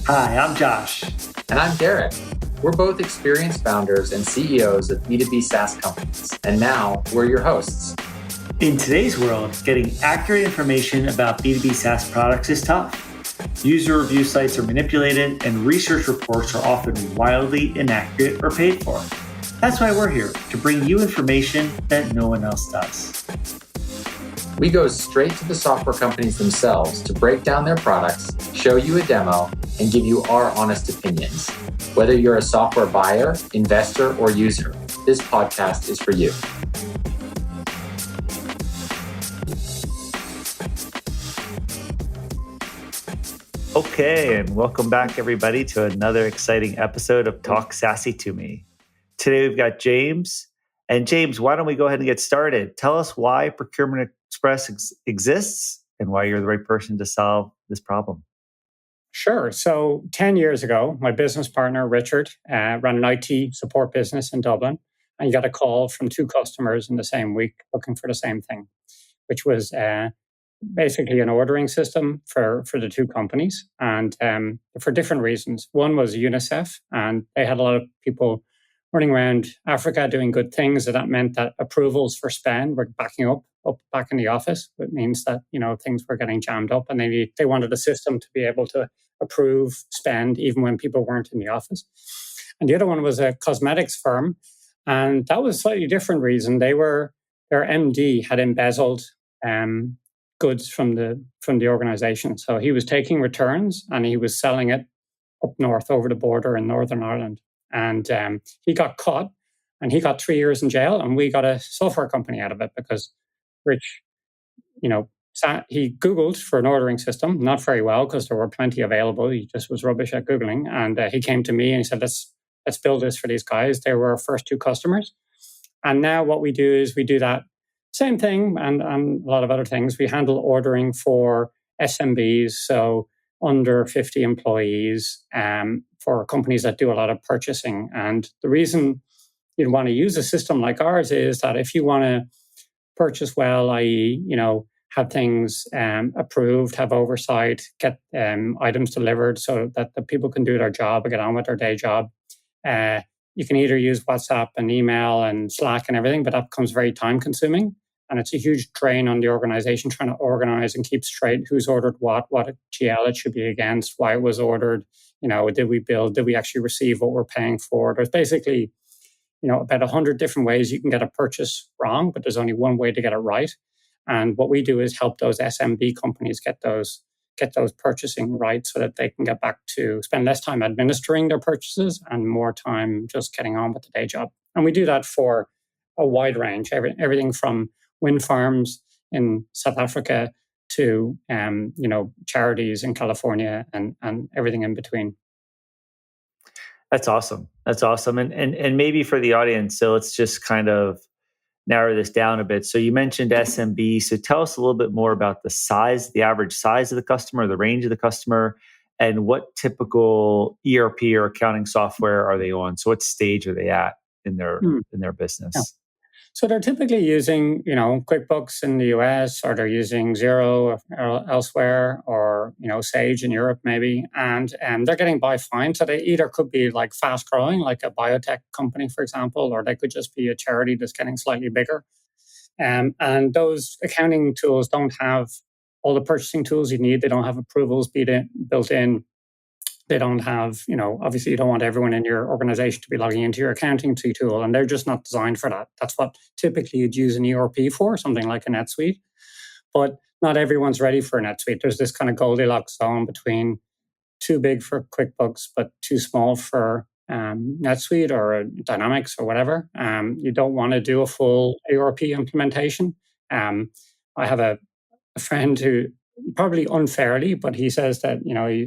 Hi, I'm Josh. And I'm Derek. We're both experienced founders and CEOs of B2B SaaS companies, and now we're your hosts. In today's world, getting accurate information about B2B SaaS products is tough. User review sites are manipulated, and research reports are often wildly inaccurate or paid for. That's why we're here, to bring you information that no one else does. We go straight to the software companies themselves to break down their products, show you a demo, and give you our honest opinions. Whether you're a software buyer, investor, or user, this podcast is for you. Okay, and welcome back, everybody, to another exciting episode of Talk SaaSy to Me. Today, we've got James. And James, why don't we go ahead and get started? Tell us why Procurement Express exists and why you're the right person to solve this problem. Sure. So 10 years ago, my business partner, Richard, ran an IT support business in Dublin. And he got a call from two customers in the same week looking for the same thing, which was basically an ordering system for the two companies. And for different reasons. One was UNICEF, and they had a lot of people running around Africa doing good things. And that meant that approvals for spend were backing up back in the office. It means that, things were getting jammed up, and they wanted a system to be able to approve spend even when people weren't in the office. And the other one was a cosmetics firm. And that was a slightly different reason. Their MD had embezzled goods from the organization. So he was taking returns and he was selling it up north over the border in Northern Ireland. And he got caught and he got 3 years in jail, and we got a software company out of it because Rich, he Googled for an ordering system, not very well because there were plenty available. He just was rubbish at Googling. And he came to me and he said, let's build this for these guys. They were our first two customers. And now what we do is we do that same thing and a lot of other things. We handle ordering for SMBs, so under 50 employees, for companies that do a lot of purchasing. And the reason you'd want to use a system like ours is that if you want to purchase well, i.e., have things approved, have oversight, get items delivered so that the people can do their job or get on with their day job. You can either use WhatsApp and email and Slack and everything, but that becomes very time consuming. And it's a huge drain on the organization trying to organize and keep straight who's ordered what GL it should be against, why it was ordered, did we build, did we actually receive what we're paying for? There's basically, about 100 different ways you can get a purchase wrong, but there's only one way to get it right. And what we do is help those SMB companies get those purchasing right so that they can get back to spend less time administering their purchases and more time just getting on with the day job. And we do that for a wide range, everything from wind farms in South Africa to charities in California and everything in between. That's awesome. And maybe for the audience, so let's just kind of narrow this down a bit. So you mentioned SMB. So tell us a little bit more about the average size of the customer, the range of the customer, and what typical ERP or accounting software are they on? So what stage are they at in their business? Yeah. So they're typically using, QuickBooks in the US, or they're using Xero elsewhere, or, Sage in Europe maybe, and they're getting by fine. So they either could be like fast growing, like a biotech company, for example, or they could just be a charity that's getting slightly bigger. And those accounting tools don't have all the purchasing tools you need. They don't have approvals built in. They don't have, obviously you don't want everyone in your organization to be logging into your accounting tool, and they're just not designed for that. That's what typically you'd use an ERP for, something like a NetSuite. But not everyone's ready for a NetSuite. There's this kind of Goldilocks zone between too big for QuickBooks, but too small for NetSuite or Dynamics or whatever. You don't want to do a full ERP implementation. I have a friend who, probably unfairly, but he says that,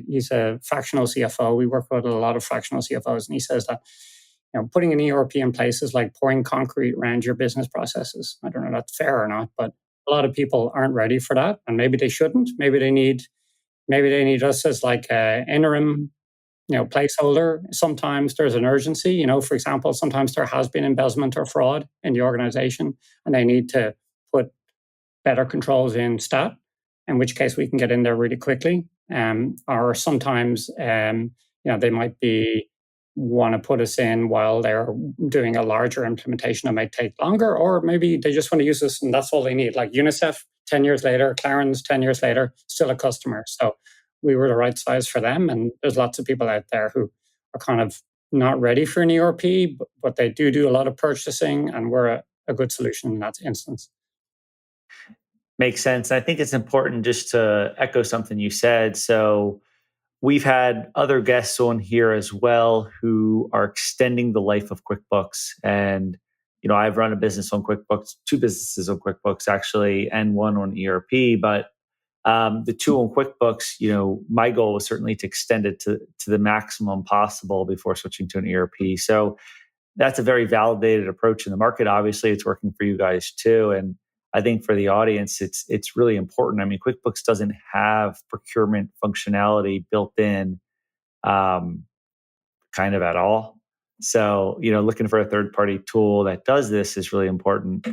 he's a fractional CFO. We work with a lot of fractional CFOs, and he says that, putting an ERP in place is like pouring concrete around your business processes. I don't know if that's fair or not, but a lot of people aren't ready for that, and maybe they shouldn't. Maybe they need us as like an interim, placeholder. Sometimes there's an urgency. For example, sometimes there has been embezzlement or fraud in the organization, and they need to put better controls in stat, in which case we can get in there really quickly. or sometimes they might be want to put us in while they're doing a larger implementation that might take longer, or maybe they just want to use us and that's all they need. Like UNICEF, 10 years later, Clarence, 10 years later, still a customer. So we were the right size for them. And there's lots of people out there who are kind of not ready for an ERP, but they do a lot of purchasing, and we're a good solution in that instance. Makes sense. I think it's important just to echo something you said. So we've had other guests on here as well who are extending the life of QuickBooks. And, I've run a business on QuickBooks, two businesses on QuickBooks actually, and one on ERP. But the two on QuickBooks, my goal was certainly to extend it to the maximum possible before switching to an ERP. So that's a very validated approach in the market. Obviously, it's working for you guys too. And I think for the audience, it's really important. I mean, QuickBooks doesn't have procurement functionality built in kind of at all. So, looking for a third-party tool that does this is really important.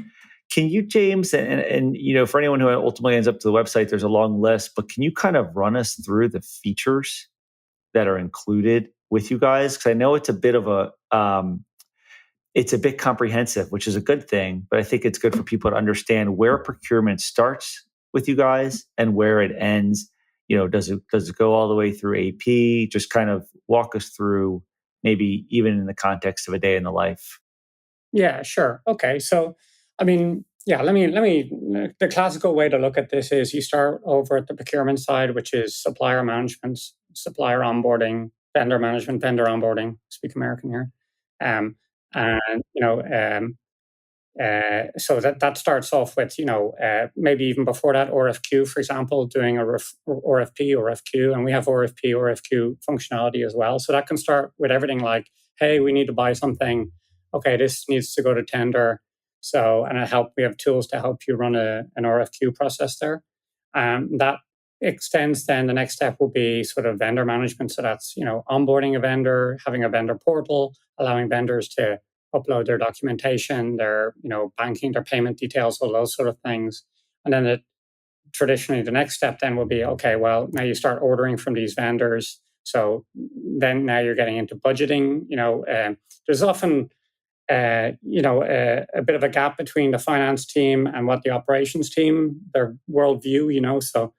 Can you, James, and for anyone who ultimately ends up to the website, there's a long list, but can you kind of run us through the features that are included with you guys? Because I know it's a bit of it's a bit comprehensive, which is a good thing, but I think it's good for people to understand where procurement starts with you guys and where it ends. Does it go all the way through AP? Just kind of walk us through, maybe even in the context of a day in the life. Yeah, sure. Okay. So, let me, the classical way to look at this is you start over at the procurement side, which is supplier management, supplier onboarding, vendor management, vendor onboarding, speak American here. And so that starts off with maybe even before that RFQ, for example, doing a RFQ, and we have RFQ functionality as well. So that can start with everything like, hey, we need to buy something. Okay, this needs to go to tender. So we have tools to help you run an RFQ process there. That extends. Then the next step will be sort of vendor management. So that's onboarding a vendor, having a vendor portal, allowing vendors to upload their documentation, their banking, their payment details, all those sort of things. And then traditionally the next step then will be, okay, well, now you start ordering from these vendors. So then now you're getting into budgeting. There's often a bit of a gap between the finance team and what the operations team, their worldview. So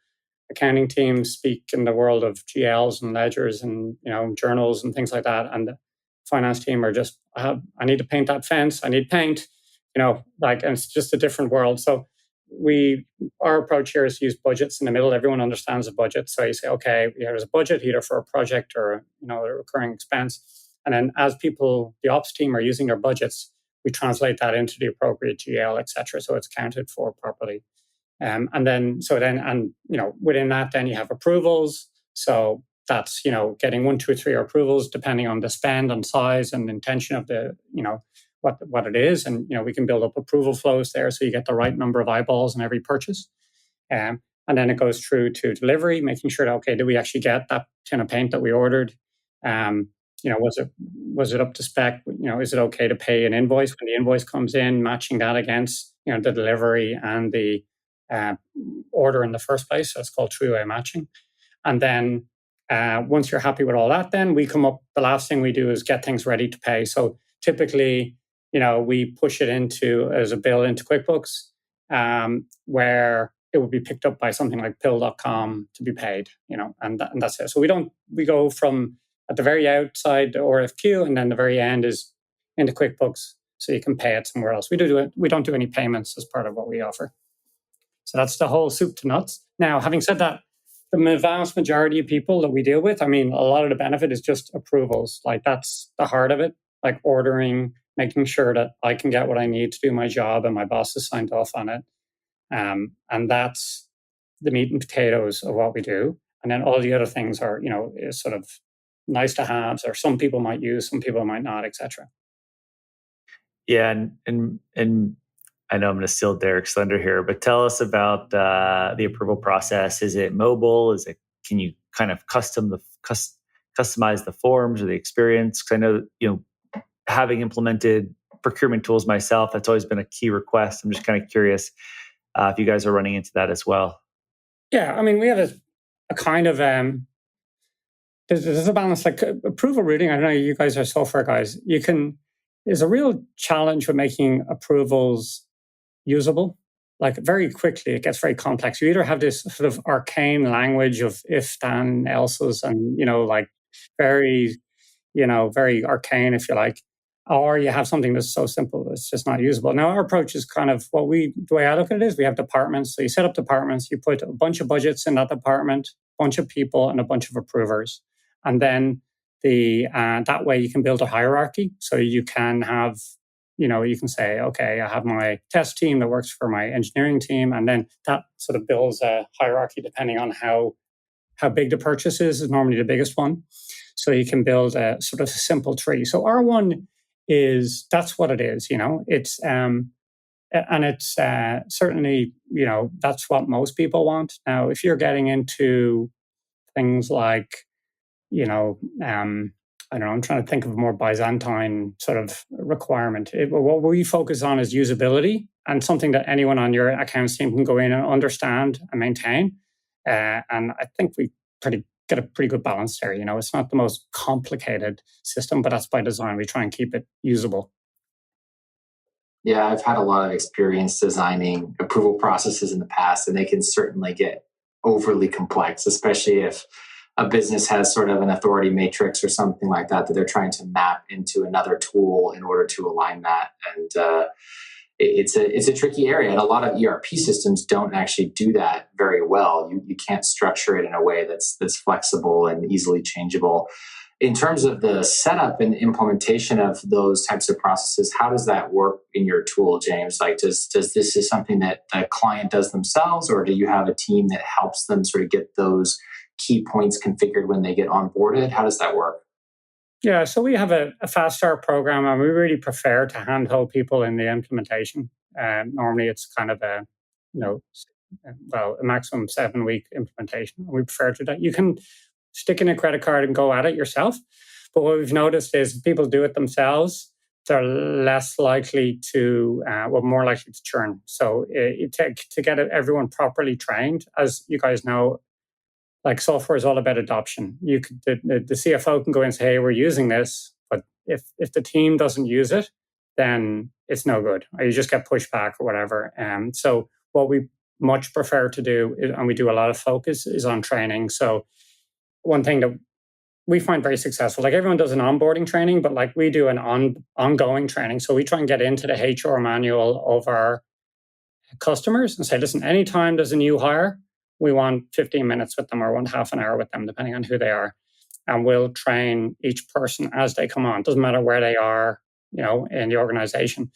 accounting teams speak in the world of GLs and ledgers and journals and things like that, and the finance team are just, I need to paint that fence, I need paint, and it's just a different world. So our approach here is to use budgets in the middle. Everyone understands a budget. So you say, okay, there's a budget either for a project or a recurring expense. And then as the ops team are using their budgets, we translate that into the appropriate GL, et cetera. So it's counted for properly. And then within that, then you have approvals. So that's, getting 1, 2, 3 approvals depending on the spend and size and intention of the, what it is. And, we can build up approval flows there so you get the right number of eyeballs in every purchase. And then it goes through to delivery, making sure that, okay, did we actually get that tin of paint that we ordered? Was it up to spec? Is it okay to pay an invoice when the invoice comes in, matching that against, the delivery and the order in the first place? So it's called three-way matching. And then once you're happy with all that, then the last thing we do is get things ready to pay. So typically, we push it as a bill into QuickBooks, where it would be picked up by something like pill.com to be paid, and that's it. So we go from at the very outside the RFQ, and then the very end is into QuickBooks, so you can pay it somewhere else. We don't do any payments as part of what we offer. So that's the whole soup to nuts. Now, having said that, the vast majority of people that we deal with, a lot of the benefit is just approvals. Like that's the heart of it, like ordering, making sure that I can get what I need to do my job and my boss has signed off on it. And that's the meat and potatoes of what we do. And then all the other things are, is sort of nice to haves, or some people might use, some people might not, etc. Yeah, and I know I'm going to steal Derek's thunder here, but tell us about the approval process. Is it mobile? Can you kind of customize the forms or the experience? Because I know, having implemented procurement tools myself, that's always been a key request. I'm just kind of curious if you guys are running into that as well. Yeah, we have a kind of there's a balance. Like approval routing, I don't know, you guys are software guys. There's a real challenge with making approvals usable. Like very quickly, it gets very complex. You either have this sort of arcane language of if, then, else's, and like very, very arcane, if you like, or you have something that's so simple it's just not usable. Now, our approach is kind of the way I look at it is we have departments. So you set up departments, you put a bunch of budgets in that department, a bunch of people, and a bunch of approvers, and then that way you can build a hierarchy. So you can have, you can say, okay, I have my test team that works for my engineering team, and then that sort of builds a hierarchy depending on how big the purchase is normally the biggest one. So you can build a sort of simple tree. So R1 that's what it is, it's and it's certainly, that's what most people want. Now, if you're getting into things like, I don't know, I'm trying to think of a more Byzantine sort of requirement. What we focus on is usability and something that anyone on your accounts team can go in and understand and maintain. And I think we get a pretty good balance there. It's not the most complicated system, but that's by design. We try and keep it usable. Yeah, I've had a lot of experience designing approval processes in the past, and they can certainly get overly complex, especially if a business has sort of an authority matrix or something like that they're trying to map into another tool in order to align that. And it's a tricky area. And a lot of ERP systems don't actually do that very well. You can't structure it in a way that's flexible and easily changeable. In terms of the setup and implementation of those types of processes, how does that work in your tool, James? Like, does this is something that the client does themselves, or do you have a team that helps them sort of get those key points configured when they get onboarded? How does that work? Yeah, so we have a fast start program, and we really prefer to handhold people in the implementation. Normally, it's kind of a maximum 7-week implementation. We prefer to do that. You can stick in a credit card and go at it yourself, but what we've noticed is if people do it themselves, they're less likely to, more likely to churn. So to get everyone properly trained, as you guys know, like software is all about adoption. The CFO can go in and say, hey, we're using this, but if the team doesn't use it, then it's no good, or you just get pushed back or whatever. So what we much prefer to do, and we do a lot of focus, is on training. So one thing that we find very successful, like everyone does an onboarding training, but like we do an ongoing training. So we try and get into the HR manual of our customers and say, listen, anytime there's a new hire, we want 15 minutes with them or want half an hour with them, depending on who they are. And we'll train each person as they come on. Doesn't matter where they are, in the organization.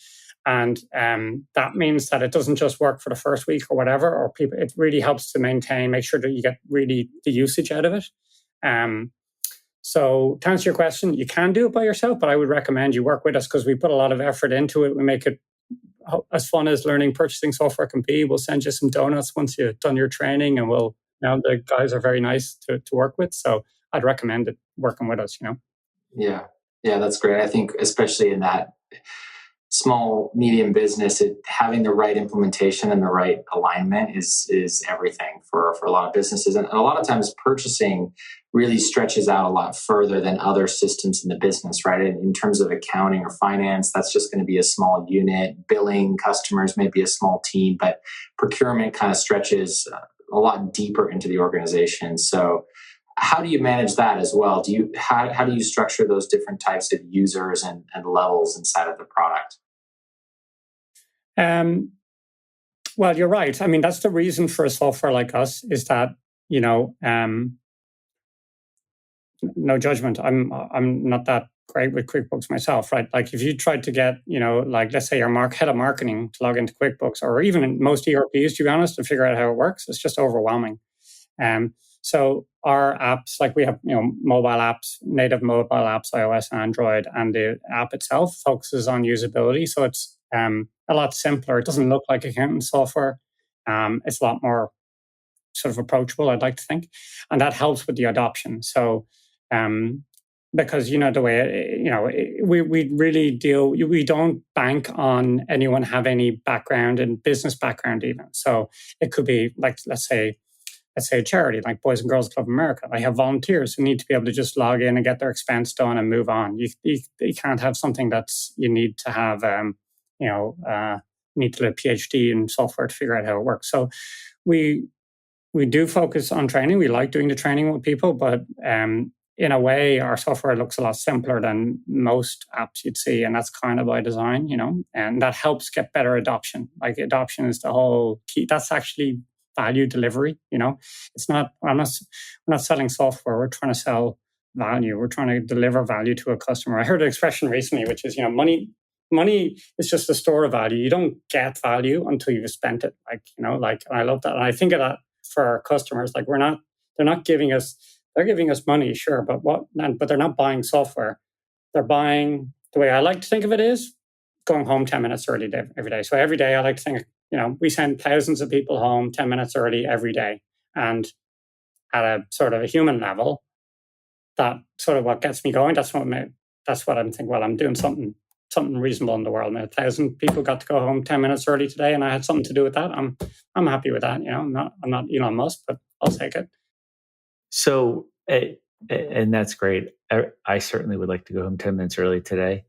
And that means that it doesn't just work for the first week or whatever, or people. It really helps to make sure that you get really the usage out of it. So to answer your question, you can do it by yourself, but I would recommend you work with us because we put a lot of effort into it. We make it as fun as learning purchasing software can be. We'll send you some donuts once you've done your training, and the guys are very nice to work with. So I'd recommend it working with us, Yeah, that's great. I think especially in that small, medium business, having the right implementation and the right alignment is everything for a lot of businesses. And a lot of times purchasing really stretches out a lot further than other systems in the business, right? In terms of accounting or finance, that's just going to be a small unit. Billing customers may be a small team, but procurement kind of stretches a lot deeper into the organization. So how do you manage that as well? How do you structure those different types of users and levels inside of the product? Well, you're right. I mean, that's the reason for a software like us is that, no judgment. I'm not that great with QuickBooks myself, right? Like if you tried to get, like let's say your head of marketing to log into QuickBooks, or even in most ERPs, to be honest, to figure out how it works, it's just overwhelming. So our apps, like we have, mobile apps, native mobile apps, iOS and Android, and the app itself focuses on usability. So it's a lot simpler. It doesn't look like accounting software. It's a lot more sort of approachable, I'd like to think. And that helps with the adoption. So because, the way, we really we don't bank on anyone have any background in business background even. So it could be like, let's say, let's say a charity like Boys and Girls Club of America. I have volunteers who need to be able to just log in and get their expense done and move on. You can't have something you need to have, need to do a PhD in software to figure out how it works. So we do focus on training. We like doing the training with people, but in a way, our software looks a lot simpler than most apps you'd see, and that's kind of by design, and that helps get better adoption. Like adoption is the whole key. That's actually value delivery. It's not. We're not selling software. We're trying to sell value. We're trying to deliver value to a customer. I heard an expression recently, which is, money is just a store of value. You don't get value until you've spent it. And I love that. And I think of that for our customers. Like they're not giving us. They're giving us money, sure, but they're not buying software. They're buying, the way I like to think of it is going home 10 minutes early every day. So every day I like to think, we send thousands of people home 10 minutes early every day. And at a sort of a human level, that sort of what gets me going. That's what I'm thinking. Well, I'm doing something reasonable in the world. 1,000 people got to go home 10 minutes early today, and I had something to do with that. I'm happy with that. I'm not Elon Musk, but I'll take it. So, and that's great. I certainly would like to go home 10 minutes early today.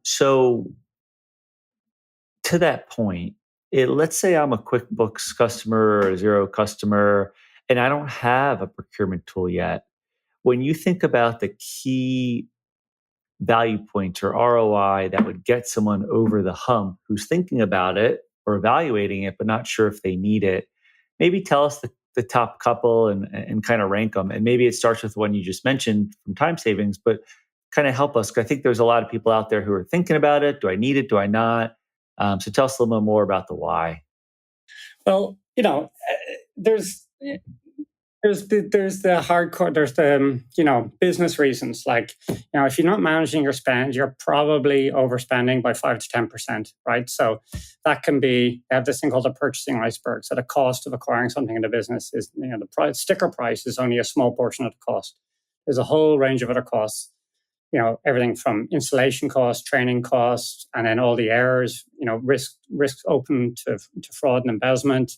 So to that point, let's say I'm a QuickBooks customer or a Xero customer, and I don't have a procurement tool yet. When you think about the key value points or ROI that would get someone over the hump who's thinking about it or evaluating it, but not sure if they need it, maybe tell us the top couple and kind of rank them. And maybe it starts with the one you just mentioned from time savings, but kind of help us. I think there's a lot of people out there who are thinking about it. Do I need it? Do I not? So tell us a little bit more about the why. Well, there's the hardcore, there's the, business reasons. Like, if you're not managing your spend, you're probably overspending by 5 to 10%, right? So that can be, they have this thing called the purchasing iceberg. So the cost of acquiring something in the business is, the sticker price is only a small portion of the cost. There's a whole range of other costs, everything from installation costs, training costs, and then all the errors, risks open to fraud and embezzlement,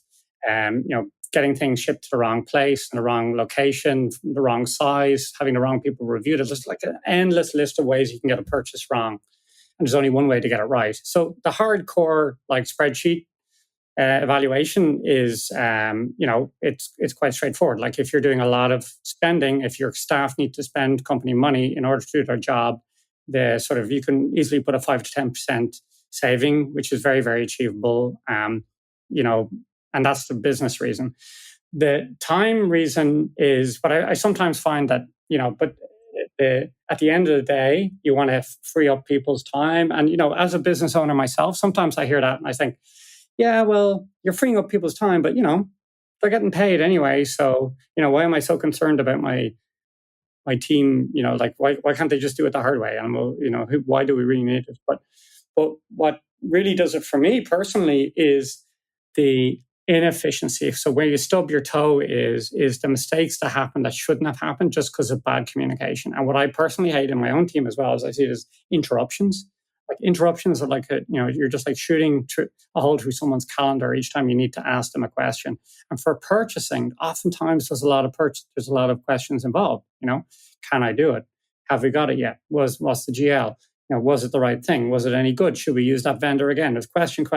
getting things shipped to the wrong place, in the wrong location, the wrong size, having the wrong people review it. There's just like an endless list of ways you can get a purchase wrong. And there's only one way to get it right. So the hardcore spreadsheet evaluation is, it's quite straightforward. Like if you're doing a lot of spending, if your staff need to spend company money in order to do their job, you can easily put a 5 to 10% saving, which is very, very achievable. And that's the business reason. The time reason is, but I sometimes find that, at the end of the day, you want to free up people's time. And, as a business owner myself, sometimes I hear that and I think, yeah, well, you're freeing up people's time, but, they're getting paid anyway. So, why am I so concerned about my team? Why can't they just do it the hard way? And why do we really need it? But what really does it for me personally is the inefficiency. So where you stub your toe is the mistakes that happen that shouldn't have happened just because of bad communication. And what I personally hate in my own team as well, as I see it, is interruptions. Like interruptions are like you're just like shooting a hole through someone's calendar each time you need to ask them a question. And for purchasing, oftentimes there's a lot of questions involved. Can I do it? Have we got it yet? What's the GL? Was it the right thing? Was it any good? Should we use that vendor again? There's question.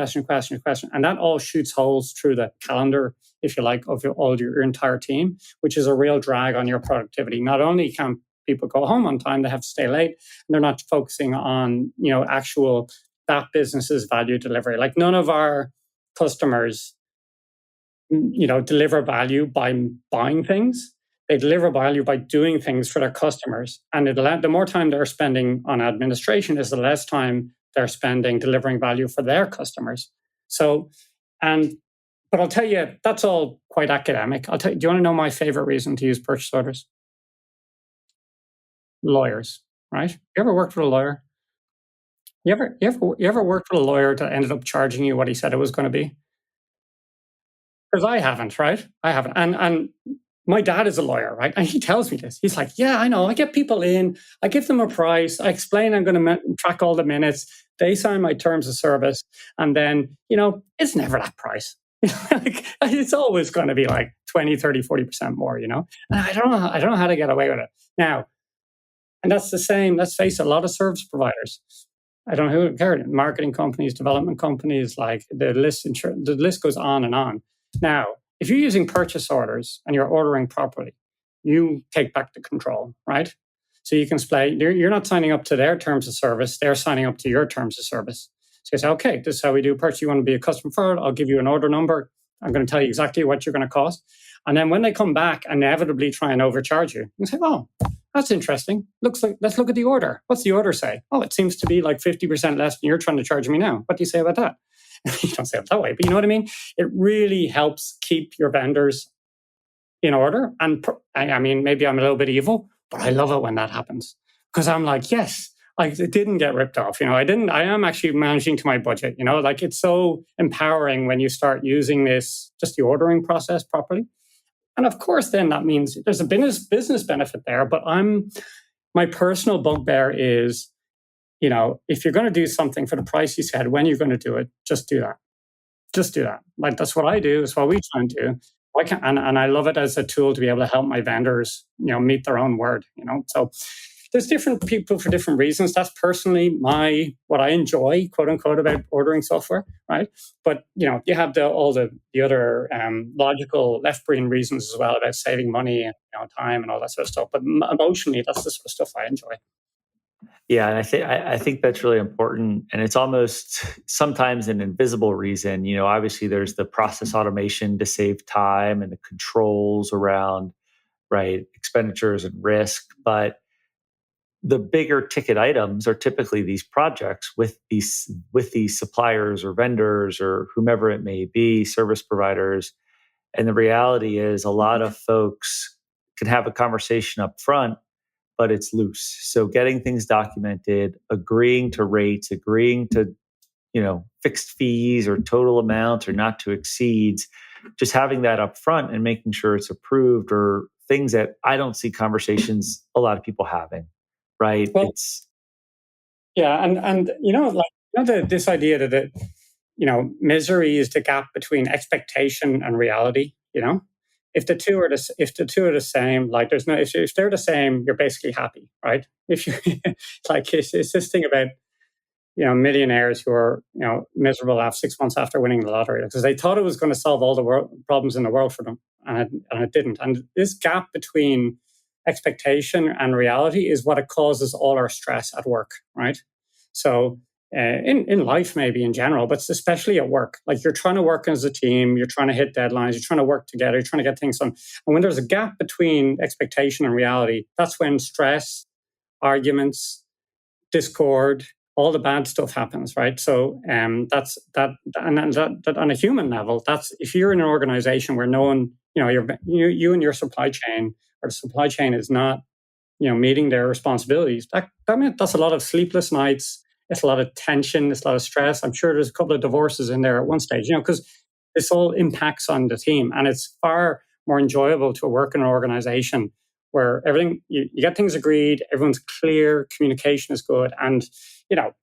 And that all shoots holes through the calendar, if you like, of your entire team, which is a real drag on your productivity. Not only can people go home on time, they have to stay late, and they're not focusing on, actual that business's value delivery. Like none of our customers, deliver value by buying things. They deliver value by doing things for their customers. And the more time they're spending on administration is the less time they're spending delivering value for their customers. So, but I'll tell you, that's all quite academic. Do you want to know my favorite reason to use purchase orders? Lawyers, right? You ever worked with a lawyer? You ever worked with a lawyer that ended up charging you what he said it was going to be? Because I haven't, right? I haven't. And my dad is a lawyer, right? And he tells me this. He's like, yeah, I know. I get people in. I give them a price. I explain I'm going to track all the minutes. They sign my terms of service. And then, it's never that price. It's always going to be like 20, 30, 40% more, And I don't know how to get away with it. Now, and that's the same, let's face it, a lot of service providers. I don't know who cares. Marketing companies, development companies, like the list goes on and on. Now, if you're using purchase orders and you're ordering properly, you take back the control, right? So you can you're not signing up to their terms of service, they're signing up to your terms of service. So you say, okay, this is how we do purchase. You want to be a customer for it? I'll give you an order number. I'm going to tell you exactly what you're going to cost. And then when they come back, inevitably try and overcharge you, you say, oh, that's interesting. Looks like, let's look at the order. What's the order say? Oh, it seems to be like 50% less than you're trying to charge me now. What do you say about that? You don't say it that way, but you know what I mean? It really helps keep your vendors in order. And I mean, maybe I'm a little bit evil, but I love it when that happens because I'm like, yes, it didn't get ripped off. I am actually managing to my budget, like it's so empowering when you start using just the ordering process properly. And of course, then that means there's a business benefit there. But my personal bugbear is, if you're going to do something for the price you said, when you're going to do it, just do that. Just do that. Like that's what I do. It's what we try and do. And I love it as a tool to be able to help my vendors, meet their own word. So there's different people for different reasons. That's personally what I enjoy, quote unquote, about ordering software, right? But you have all the other logical left-brain reasons as well about saving money and time and all that sort of stuff. But emotionally, that's the sort of stuff I enjoy. Yeah, and I think that's really important, and it's almost sometimes an invisible reason. Obviously, there's the process automation to save time and the controls around expenditures and risk, but the bigger ticket items are typically these projects with these suppliers or vendors or whomever it may be, service providers. And the reality is a lot of folks can have a conversation up front, but it's loose. So getting things documented, agreeing to rates, agreeing to fixed fees or total amounts or not to exceeds, just having that up front and making sure it's approved are things that I don't see conversations a lot of people having. Right. Well, and this idea that misery is the gap between expectation and reality. If the two are the same, like there's no, if they're the same, you're basically happy, right? If you like, it's this thing about millionaires who are miserable after 6 months after winning the lottery because they thought it was going to solve all the problems in the world for them, and it didn't. And this gap between expectation and reality is what it causes all our stress at work, right? So in life, maybe in general, but especially at work, like you're trying to work as a team, you're trying to hit deadlines, you're trying to work together, you're trying to get things done. And when there's a gap between expectation and reality, that's when stress, arguments, discord, all the bad stuff happens, right? So that's that, and that on a human level, that's if you're in an organization where no one, you and your supply chain or the supply chain is not, meeting their responsibilities. That's a lot of sleepless nights. It's a lot of tension. It's a lot of stress. I'm sure there's a couple of divorces in there at one stage, because this all impacts on the team, and it's far more enjoyable to work in an organization where everything you get things agreed, everyone's clear, communication is good, and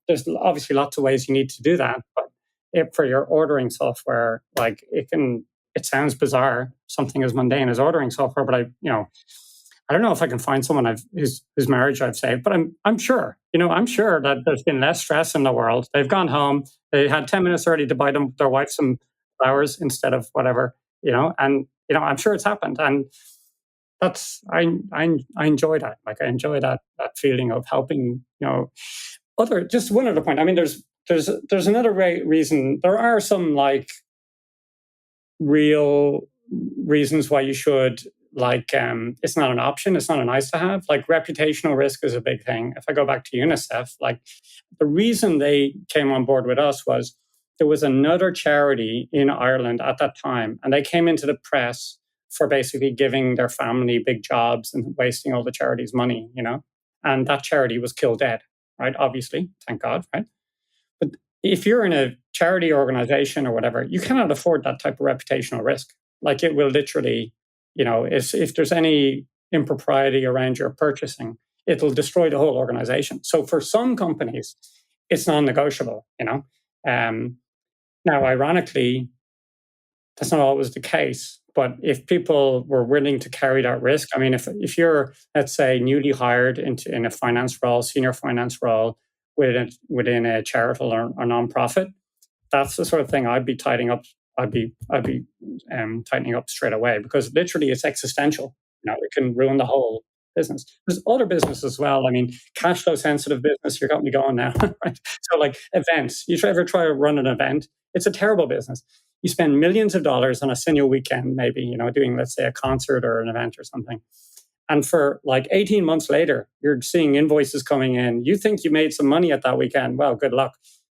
there's obviously lots of ways you need to do that. But for your ordering software, like it sounds bizarre, something as mundane as ordering software, but I don't know if I can find someone whose marriage I've saved, but I'm sure, I'm sure that there's been less stress in the world. They've gone home, they had 10 minutes early to buy their wife some flowers instead of whatever, and I'm sure it's happened, and that's I enjoy that. Like I enjoy that feeling of helping, just one other point. I mean, there's another reason. There are some like real reasons why you should. Like, it's not an option. It's not a nice to have. Like reputational risk is a big thing. If I go back to UNICEF, like the reason they came on board with us was there was another charity in Ireland at that time, and they came into the press for basically giving their family big jobs and wasting all the charity's money, and that charity was killed dead, right? Obviously, thank God, right? But if you're in a charity organization or whatever, you cannot afford that type of reputational risk. Like it will literally, if there's any impropriety around your purchasing, it'll destroy the whole organization. So for some companies, it's non-negotiable, Now, ironically, That's not always the case. But if people were willing to carry that risk, I mean, if you're, let's say, newly hired in a finance role, senior finance role within a charitable or nonprofit, that's the sort of thing I'd be tightening up. I'd be tightening up straight away, because literally it's existential. It can ruin the whole business. There's other business as well. I mean, cash flow sensitive business. You got me going now, right? So like events. You ever try to run an event? It's a terrible business. You spend millions of dollars on a single weekend, maybe doing, let's say, a concert or an event or something. And for like 18 months later, you're seeing invoices coming in. You think you made some money at that weekend. Well, good luck.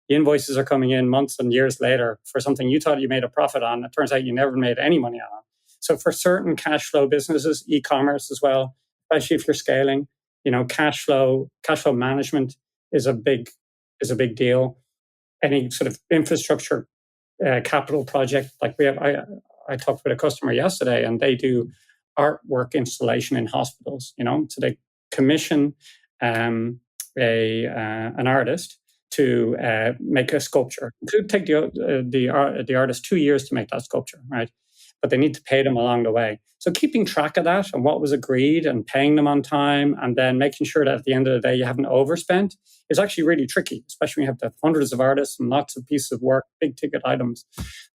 The invoices are coming in months and years later for something you thought you made a profit on. It turns out you never made any money on. So for certain cash flow businesses, e-commerce as well, especially if you're scaling, cash flow management is a big deal. Any sort of infrastructure capital project, like I talked with a customer yesterday, and they do artwork installation in hospitals. So they commission an artist to make a sculpture. It could take the artist 2 years to make that sculpture, right? But they need to pay them along the way. So keeping track of that and what was agreed and paying them on time, and then making sure that at the end of the day you haven't overspent, is actually really tricky, especially when you have hundreds of artists and lots of pieces of work, big ticket items.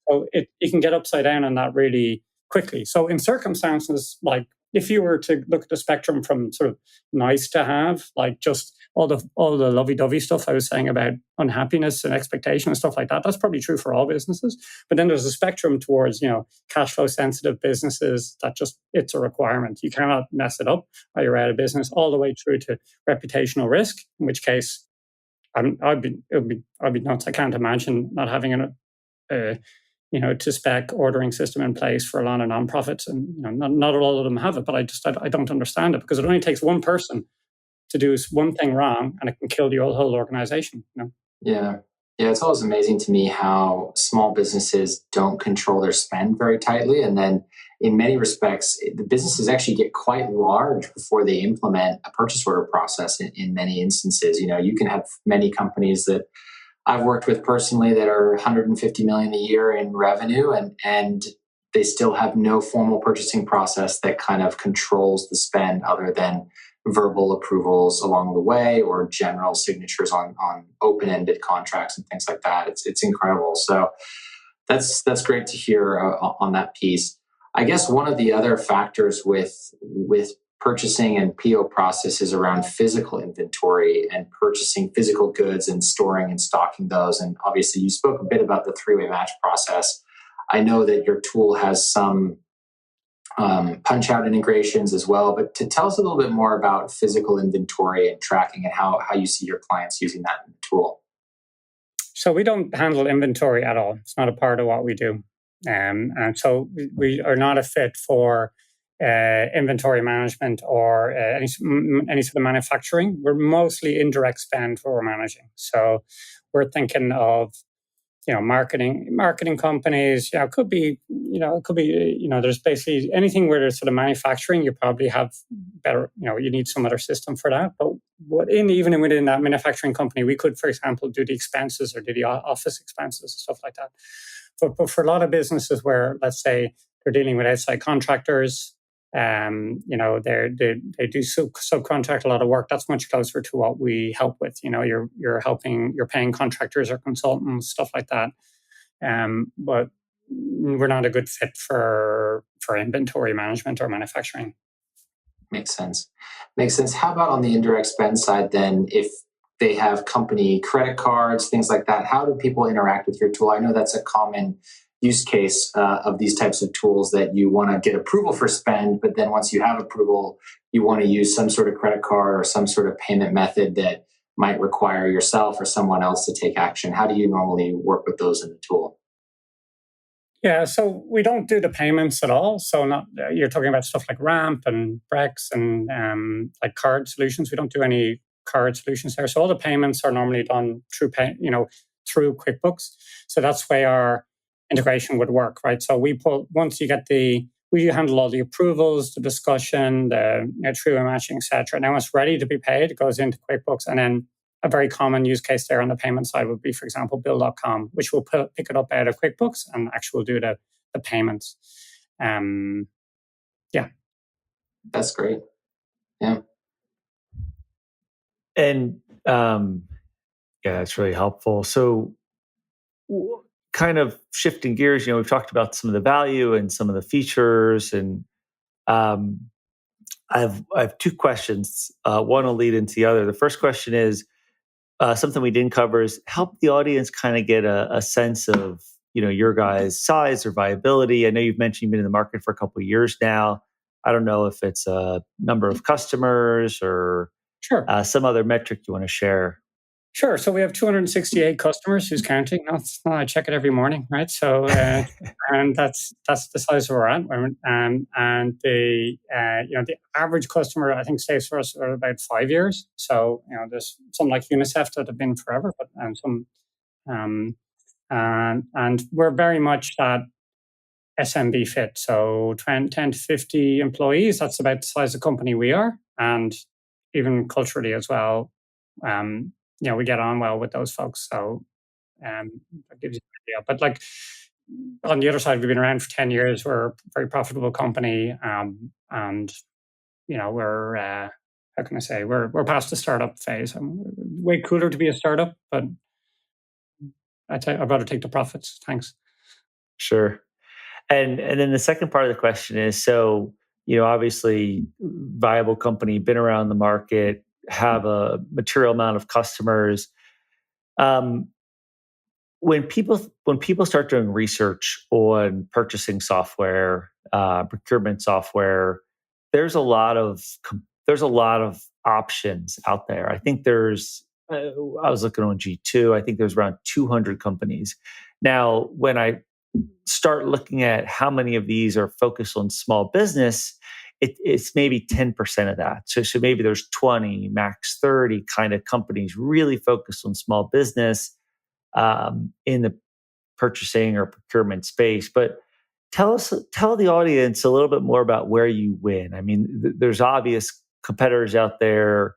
So you can get upside down on that really quickly. So in circumstances like, if you were to look at the spectrum from sort of nice to have, like just all the lovey-dovey stuff I was saying about unhappiness and expectation and stuff like that, that's probably true for all businesses. But then there's a spectrum towards, cash flow sensitive businesses that just, it's a requirement. You cannot mess it up or you're out of business, all the way through to reputational risk, in which case I'd be nuts. I can't imagine not having to spec ordering system in place for a lot of nonprofits, and not all of them have it. But I don't understand it, because it only takes one person to do one thing wrong, and it can kill the whole organization. Yeah, it's always amazing to me how small businesses don't control their spend very tightly, and then in many respects, the businesses actually get quite large before they implement a purchase order process. In many instances, you can have many companies that I've worked with personally that are 150 million a year in revenue, and they still have no formal purchasing process that kind of controls the spend, other than verbal approvals along the way or general signatures on open-ended contracts and things like that. It's incredible. So that's great to hear on that piece. I guess one of the other factors with purchasing and PO processes around physical inventory and purchasing physical goods and storing and stocking those. And obviously you spoke a bit about the three-way match process. I know that your tool has some punch out integrations as well, but to tell us a little bit more about physical inventory and tracking, and how you see your clients using that tool. So we don't handle inventory at all. It's not a part of what we do. And so we are not a fit for inventory management or any sort of manufacturing. We're mostly indirect spend what we're managing. So we're thinking of marketing companies. It could be there's basically anything where there's sort of manufacturing. You probably have better, you need some other system for that. But even within that manufacturing company, we could, for example, do the expenses or do the office expenses, stuff like that. But for a lot of businesses where, let's say, they're dealing with outside contractors, they do subcontract a lot of work. That's much closer to what we help with. You're paying contractors or consultants, stuff like that. But we're not a good fit for inventory management or manufacturing. Makes sense. How about on the indirect spend side then? If they have company credit cards, things like that, how do people interact with your tool? I know that's a common use case of these types of tools, that you want to get approval for spend, but then once you have approval, you want to use some sort of credit card or some sort of payment method that might require yourself or someone else to take action. How do you normally work with those in the tool? Yeah, so we don't do the payments at all. So you're talking about stuff like Ramp and Brex and like card solutions. We don't do any card solutions there. So all the payments are normally done through QuickBooks. So that's where our integration would work, right? So we handle all the approvals, the discussion, the true matching, etc. Now it's ready to be paid. It goes into QuickBooks, and then a very common use case there on the payment side would be, for example, Bill.com, which will pick it up out of QuickBooks and actually do the the payments. Yeah. That's great. Yeah. And yeah, it's really helpful. So, kind of shifting gears, we've talked about some of the value and some of the features, and um, I have two questions. One will lead into the other. The first question is something we didn't cover is help the audience kind of get a sense of your guys' size or viability. I know you've mentioned you've been in the market for a couple of years now. I don't know if it's a number of customers or Sure. some other metric you want to share. Sure. So we have 268 customers who's counting. I check it every morning, right? So, and that's the size we're at. And the the average customer, I think, stays for us for about 5 years. So there's some like UNICEF that have been forever, but some and we're very much that SMB fit. So 10 to 50 employees. That's about the size of company we are, and even culturally as well. We get on well with those folks. So that gives you an idea. But like on the other side, we've been around for 10 years. We're a very profitable company. And we're how can I say, we're past the startup phase. Way cooler to be a startup, but I'd rather take the profits. Thanks. Sure. And then the second part of the question is, so obviously viable company, been around the market, have a material amount of customers. Um, when people start doing research on purchasing software, procurement software, there's a lot of options out there. I think there's I was looking on G2. I think there's around 200 companies. Now, when I start looking at how many of these are focused on small business, it's maybe 10% of that. So maybe there's 20, max 30 kind of companies really focused on small business in the purchasing or procurement space. But tell the audience a little bit more about where you win. I mean, there's obvious competitors out there.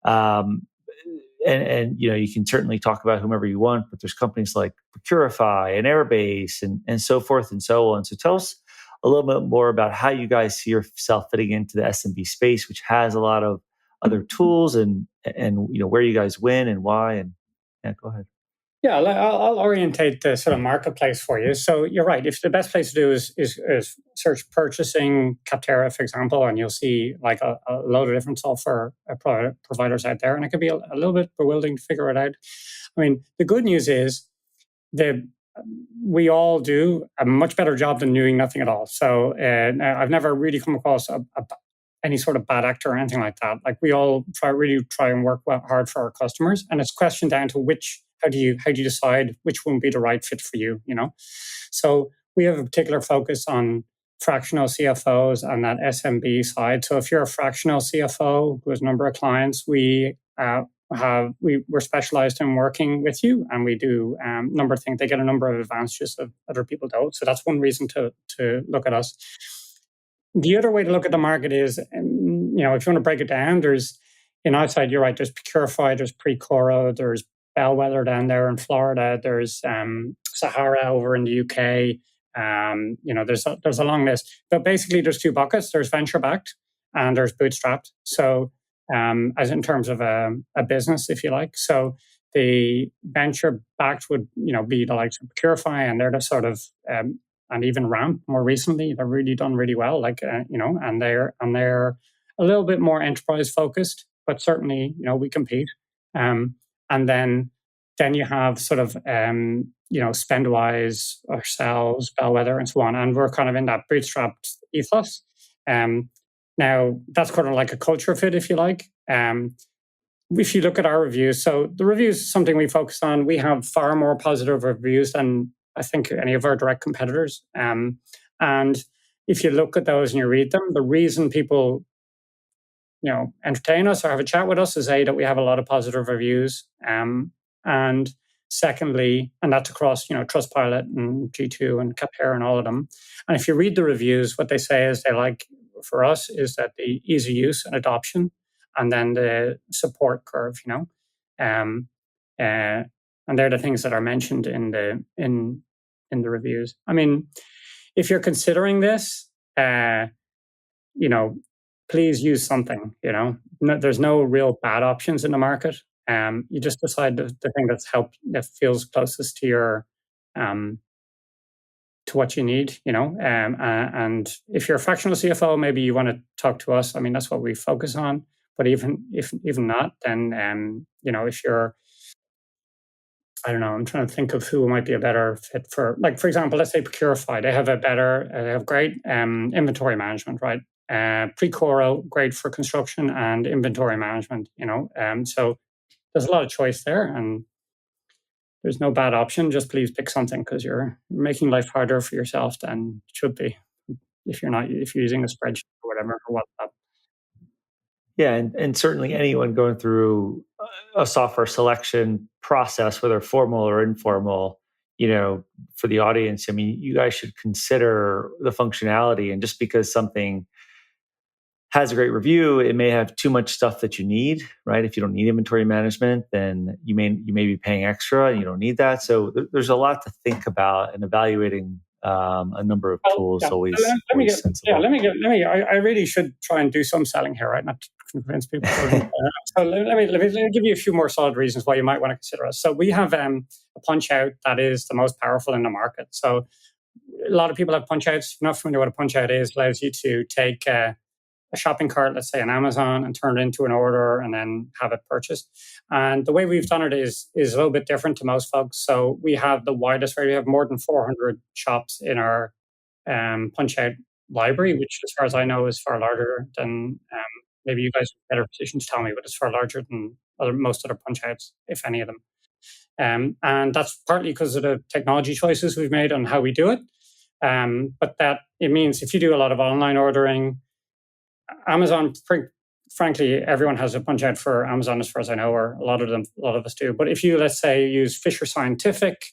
And you can certainly talk about whomever you want, but there's companies like Procurify and Airbase and so forth and so on. So tell us a little bit more about how you guys see yourself fitting into the SMB space, which has a lot of other tools, and where you guys win and why. And yeah, go ahead. Yeah, I'll orientate the sort of marketplace for you. So you're right. If the best place to do is search purchasing Capterra, for example, and you'll see like a load of different software providers out there, and it can be a little bit bewildering to figure it out. I mean, the good news is that we all do a much better job than doing nothing at all. So I've never really come across any sort of bad actor or anything like that. Like we all try and work hard for our customers, and it's a question down to how do you decide which one would be the right fit for you? So we have a particular focus on fractional CFOs and that SMB side. So if you're a fractional CFO who has a number of clients, we're specialized in working with you, and we do a number of things. They get a number of advantages that other people don't. So that's one reason to look at us. The other way to look at the market is, if you want to break it down, there's outside, you're right, there's Procurify, there's Precoro, there's Bellwether down there in Florida, there's Sahara over in the UK. There's a long list. But basically, there's two buckets. There's venture-backed and there's bootstrapped. So as in terms of a business, if you like. So the venture-backed would be the likes of Procurify, and they're the sort of and even Ramp more recently, they've really done really well. And they're a little bit more enterprise focused, but certainly we compete. And then you have sort of Spendwise, ourselves, Bellwether, and so on, and we're kind of in that bootstrapped ethos. Now that's kind of like a culture fit, if you like. If you look at our reviews, so the reviews is something we focus on. We have far more positive reviews than I think any of our direct competitors. And if you look at those and you read them, the reason people entertain us or have a chat with us is that we have a lot of positive reviews. And secondly, and that's across Trustpilot and G2 and Capterra and all of them. And if you read the reviews, what they say is they like for us is that the ease of use and adoption, and then the support curve. And they're the things that are mentioned in the reviews. I mean, if you're considering this, please use something. There's no real bad options in the market. You just decide the thing that feels closest to your to what you need. And if you're a fractional CFO, maybe you want to talk to us. I mean, that's what we focus on. But even not, then if you're, I don't know, I'm trying to think of who might be a better fit for, like, for example, let's say Procurify. They have great inventory management, right? Precoro, great for construction and inventory management, so there's a lot of choice there, and there's no bad option. Just please pick something, because you're making life harder for yourself than it should be if you're using a spreadsheet or whatever or whatnot. Yeah, and certainly anyone going through a software selection process, whether formal or informal, for the audience, I mean, you guys should consider the functionality. And just because something has a great review, it may have too much stuff that you need, right? If you don't need inventory management, then you may be paying extra and you don't need that. So there's a lot to think about, and evaluating a number of tools always sensible. I really should try and do some selling here, right? Not to convince people. So let me give you a few more solid reasons why you might want to consider us. So we have a punch out that is the most powerful in the market. So a lot of people have punch outs. If you're not familiar with what a punch out is, allows you to take a shopping cart, let's say on Amazon, and turn it into an order and then have it purchased. And the way we've done it is a little bit different to most folks. So we have the widest array. We have more than 400 shops in our punch out library, which, as far as I know, is far larger than, maybe you guys are in a better position to tell me, but it's far larger than most other punch outs, if any of them. And that's partly because of the technology choices we've made on how we do it. But that it means if you do a lot of online ordering, Amazon, frankly, everyone has a punch out for Amazon, as far as I know, or a lot of us do. But if you, let's say, use Fisher Scientific,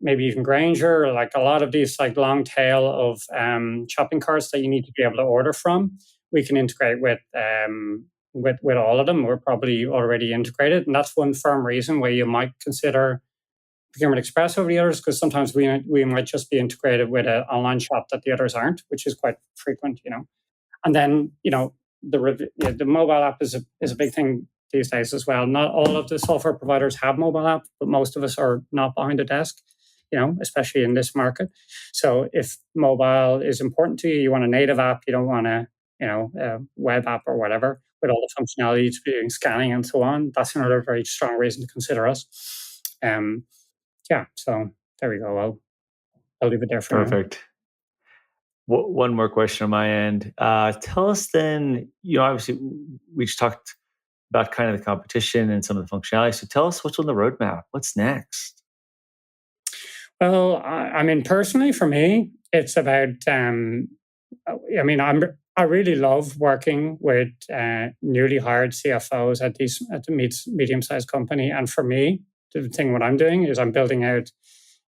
maybe even Grainger, like a lot of these like long tail of shopping carts that you need to be able to order from, we can integrate with all of them. We're probably already integrated, and that's one firm reason why you might consider Procurement Express over the others, because sometimes we might just be integrated with an online shop that the others aren't, which is quite frequent, And then, the mobile app is a big thing these days as well. Not all of the software providers have mobile app, but most of us are not behind a desk, especially in this market. So if mobile is important to you, you want a native app, you don't want a web app or whatever, with all the functionality to doing scanning and so on. That's another very strong reason to consider us. So there we go. I'll leave it there for Perfect. Now. One more question on my end. Tell us then, obviously we just talked about kind of the competition and some of the functionality. So tell us what's on the roadmap. What's next? Well, I mean, personally, for me, it's about, I really love working with newly hired CFOs at the medium-sized company. And for me, the thing what I'm doing is I'm building out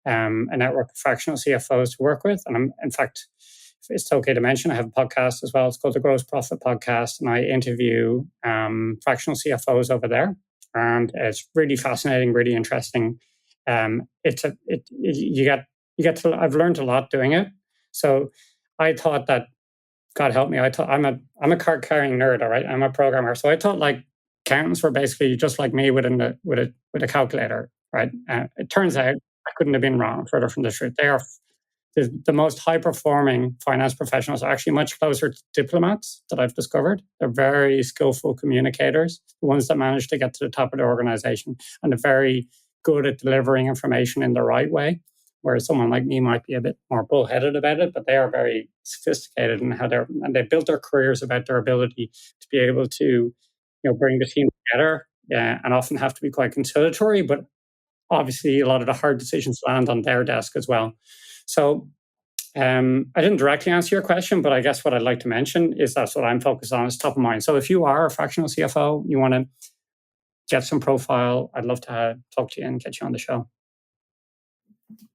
a network of fractional CFOs to work with. And in fact, if it's okay to mention, I have a podcast as well. It's called the Gross Profit Podcast, and I interview fractional CFOs over there. And it's really fascinating, really interesting. I've learned a lot doing it. So I thought that, God help me, I'm a card carrying nerd, all right? I'm a programmer. So I thought like accountants were basically just like me with a calculator, right? It turns out I couldn't have been wrong, further from the truth. They are the most high-performing finance professionals are actually much closer to diplomats that I've discovered. They're very skillful communicators, the ones that manage to get to the top of the organization, and they're very good at delivering information in the right way, whereas someone like me might be a bit more bullheaded about it, but they are very sophisticated in and they built their careers about their ability to be able to bring the team together, and often have to be quite conciliatory, but obviously a lot of the hard decisions land on their desk as well. So I didn't directly answer your question, but I guess what I'd like to mention is that's what I'm focused on, is top of mind. So if you are a fractional CFO, you want to get some profile, I'd love to talk to you and get you on the show.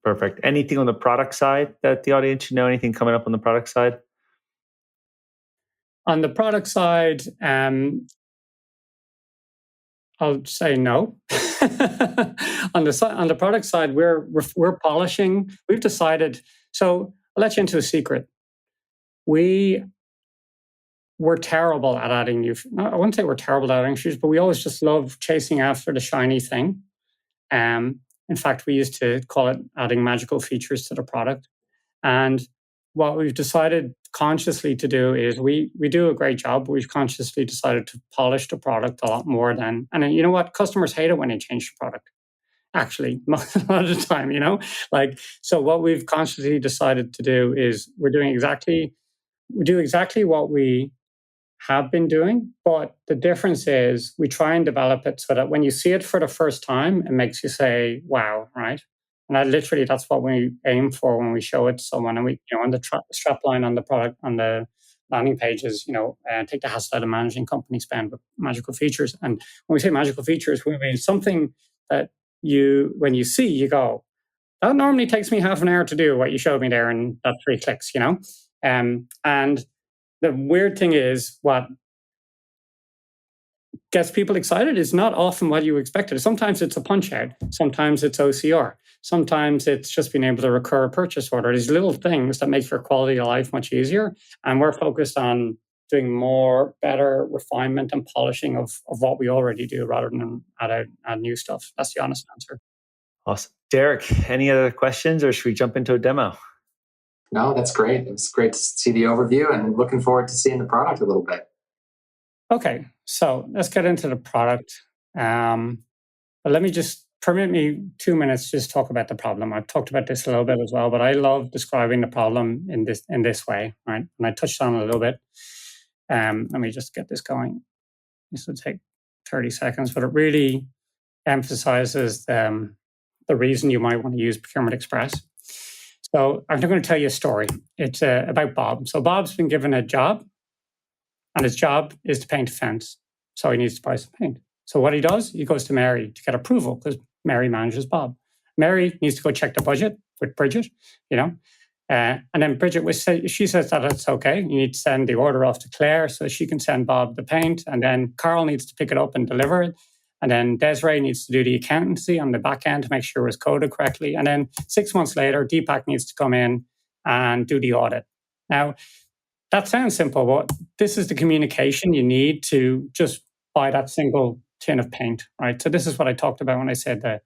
Perfect. Anything on the product side that the audience should know? Anything coming up on the product side? On the product side, I'll say no. On the product side, we're polishing. We've decided. So I'll let you into a secret. We were terrible at adding new. I wouldn't say we're terrible at adding features, but we always just love chasing after the shiny thing. In fact, we used to call it adding magical features to the product. And what we've decided consciously to do is we do a great job, but we've consciously decided to polish the product a lot more than. And you know what? Customers hate it when they change the product. Actually, a lot of the time, so what we've consciously decided to do is we do exactly what we have been doing, but the difference is we try and develop it so that when you see it for the first time, it makes you say, wow, right? And that's what we aim for when we show it to someone. And we, on the strap line on the product, on the landing pages, take the hassle out of managing company spend with magical features. And when we say magical features, we mean something that when you see, you go, that normally takes me half an hour to do what you showed me there in that 3 clicks, and the weird thing is what gets people excited is not often what you expected. Sometimes it's a punch out. Sometimes it's OCR. Sometimes it's just being able to recur a purchase order. These little things that make your quality of life much easier. And we're focused on doing more, better refinement and polishing of what we already do rather than add new stuff. That's the honest answer. Awesome. Derek, any other questions or should we jump into a demo? No, that's great. It was great to see the overview and looking forward to seeing the product a little bit. Okay, so let's get into the product. But permit me 2 minutes just talk about the problem. I've talked about this a little bit as well, but I love describing the problem in this way, right? And I touched on it a little bit. Let me just get this going. This will take 30 seconds, but it really emphasizes the reason you might want to use Procurement Express. So I'm going to tell you a story. It's about Bob. So Bob's been given a job, and his job is to paint a fence. So he needs to buy some paint. So what he does, he goes to Mary to get approval because Mary manages Bob. Mary needs to go check the budget with Bridget, and then Bridget she says that it's okay. You need to send the order off to Claire so she can send Bob the paint, and then Carl needs to pick it up and deliver it. And then Desiree needs to do the accountancy on the back end to make sure it was coded correctly. And then 6 months later, Deepak needs to come in and do the audit. Now, that sounds simple, but this is the communication you need to just buy that single tin of paint, right? So this is what I talked about when I said that,